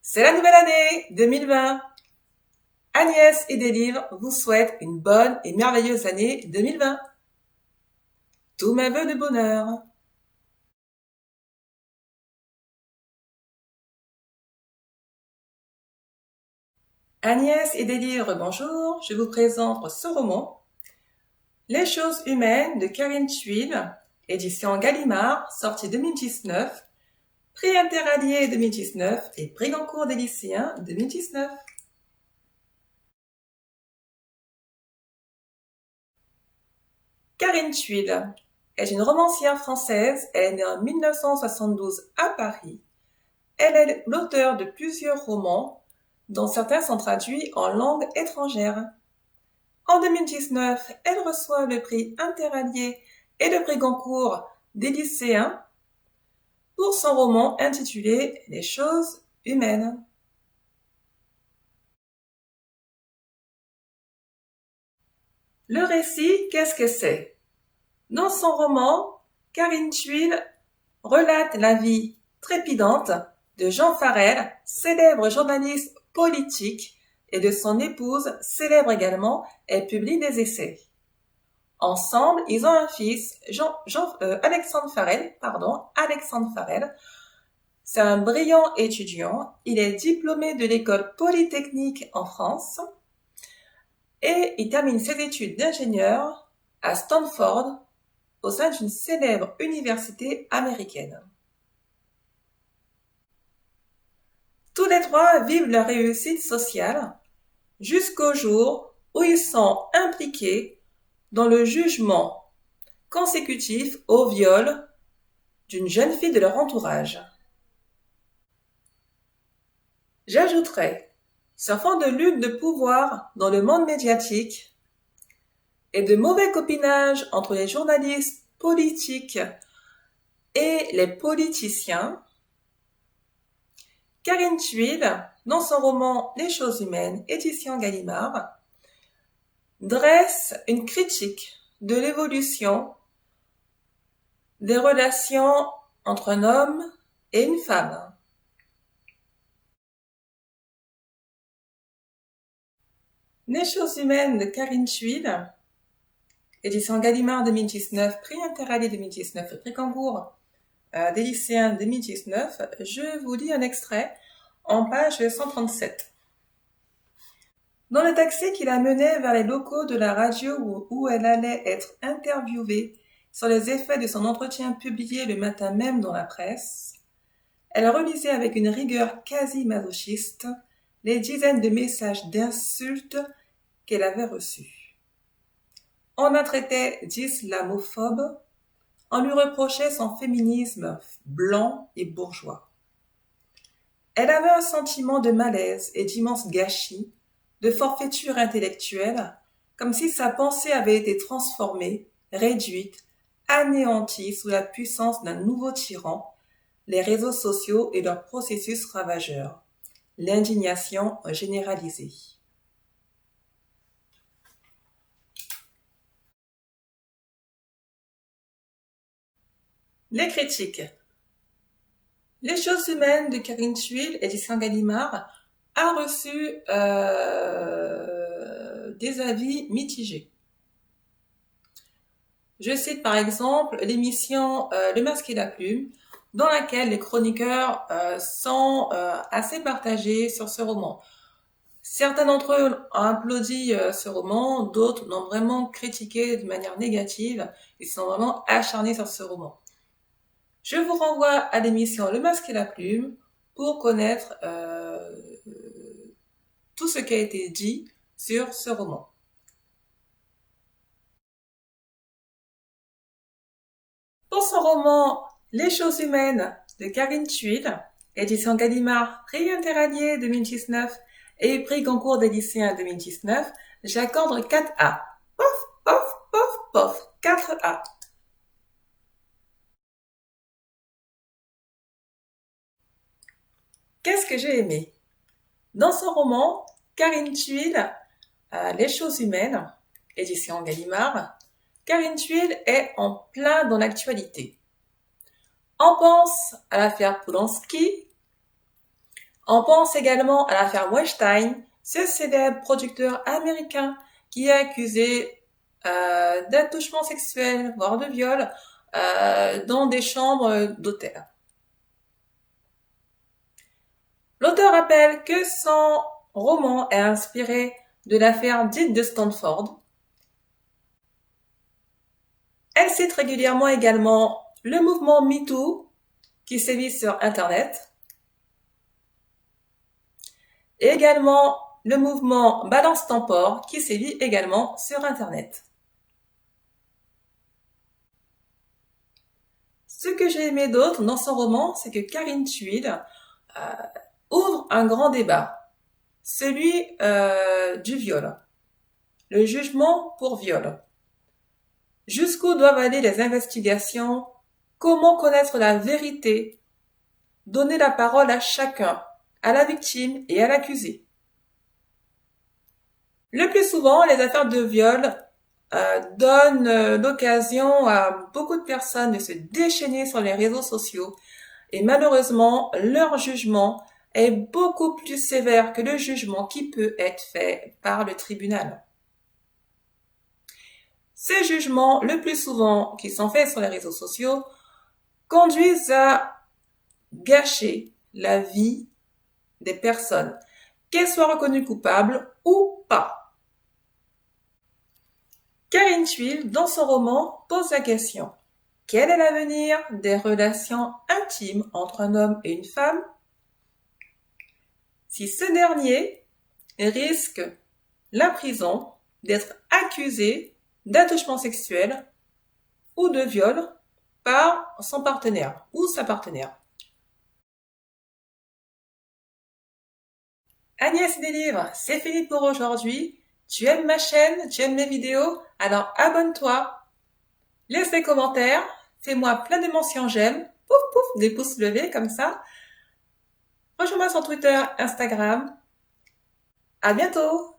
C'est la nouvelle année 2020. Agnès et des livres vous souhaitent une bonne et merveilleuse année 2020. Tous mes vœux de bonheur. Agnès et des livres, bonjour. Je vous présente ce roman, Les choses humaines de Karine Thuil, édition Gallimard, sortie 2019, prix Interallié 2019 et prix Goncourt des lycéens 2019. Karine Thuil est une romancière française. Elle est née en 1972 à Paris. Elle est l'auteure de plusieurs romans, dont certains sont traduits en langue étrangère. En 2019, elle reçoit le prix Interallié et le prix Goncourt des lycéens pour son roman intitulé Les choses humaines. Le récit, qu'est-ce que c'est? Dans son roman, Karine Thuil relate la vie trépidante de Jean Farel, célèbre journaliste politique, et de son épouse, célèbre également. Elle publie des essais. Ensemble, ils ont un fils, Alexandre Farel. C'est un brillant étudiant. Il est diplômé de l'école polytechnique en France et il termine ses études d'ingénieur à Stanford au sein d'une célèbre université américaine. Tous les trois vivent leur réussite sociale jusqu'au jour où ils sont impliqués dans le jugement consécutif au viol d'une jeune fille de leur entourage. J'ajouterai, sur fond de lutte de pouvoir dans le monde médiatique et de mauvais copinage entre les journalistes politiques et les politiciens, Karine Thuil, dans son roman Les choses humaines, édition Gallimard, dresse une critique de l'évolution des relations entre un homme et une femme. Les choses humaines de Karine Thuil, édition Gallimard 2019, prix Interallié 2019, prix Goncourt des lycéens 2019, je vous lis un extrait en page 137. Dans le taxi qui la menait vers les locaux de la radio où elle allait être interviewée sur les effets de son entretien publié le matin même dans la presse, elle relisait avec une rigueur quasi masochiste les dizaines de messages d'insultes qu'elle avait reçus. On la traitait d'islamophobe, on lui reprochait son féminisme blanc et bourgeois. Elle avait un sentiment de malaise et d'immense gâchis, de forfaiture intellectuelle, comme si sa pensée avait été transformée, réduite, anéantie sous la puissance d'un nouveau tyran, les réseaux sociaux et leur processus ravageur, l'indignation généralisée. Les critiques. Les choses humaines de Karine Thuil, édition Gallimard, a reçu des avis mitigés. Je cite par exemple l'émission Le Masque et la Plume, dans laquelle les chroniqueurs sont assez partagés sur ce roman. Certains d'entre eux ont applaudi ce roman, d'autres l'ont vraiment critiqué de manière négative. Ils sont vraiment acharnés sur ce roman. Je vous renvoie à l'émission Le Masque et la Plume pour connaître tout ce qui a été dit sur ce roman. Pour son roman Les choses humaines de Karine Thuil, édition Gallimard, prix Interallié 2019 et prix Goncourt des lycéens 2019, j'accorde 4A. Pof, pof, pof, pof, 4A. Qu'est-ce que j'ai aimé? Dans son roman, Karine Thuil, Les choses humaines, édition Gallimard, Karine Thuil est en plein dans l'actualité. On pense à l'affaire Polanski, On pense également à l'affaire Weinstein, ce célèbre producteur américain qui est accusé d'attouchement sexuel, voire de viol, dans des chambres d'hôtel. L'auteur rappelle que son roman est inspiré de l'affaire dite de Stanford. Elle cite régulièrement également le mouvement MeToo qui sévit sur Internet et également le mouvement Balance ton porc qui sévit également sur Internet. Ce que j'ai aimé d'autre dans son roman, c'est que Karine Thuil ouvre un grand débat, celui du viol, le jugement pour viol. Jusqu'où doivent aller les investigations? Comment connaître la vérité? Donner la parole à chacun, à la victime et à l'accusé. Le plus souvent, les affaires de viol donnent l'occasion à beaucoup de personnes de se déchaîner sur les réseaux sociaux et malheureusement, leur jugement est beaucoup plus sévère que le jugement qui peut être fait par le tribunal. Ces jugements, le plus souvent qui sont faits sur les réseaux sociaux, conduisent à gâcher la vie des personnes, qu'elles soient reconnues coupables ou pas. Karine Thuil, dans son roman, pose la question: quel est l'avenir des relations intimes entre un homme et une femme si ce dernier risque la prison, d'être accusé d'attouchement sexuel ou de viol par son partenaire ou sa partenaire? Agnès des livres, c'est fini pour aujourd'hui. Tu aimes ma chaîne, tu aimes mes vidéos, alors abonne-toi, laisse des commentaires, fais-moi plein de mentions j'aime, pouf pouf, des pouces levés comme ça. Rejoins-moi sur Twitter, Instagram. À bientôt!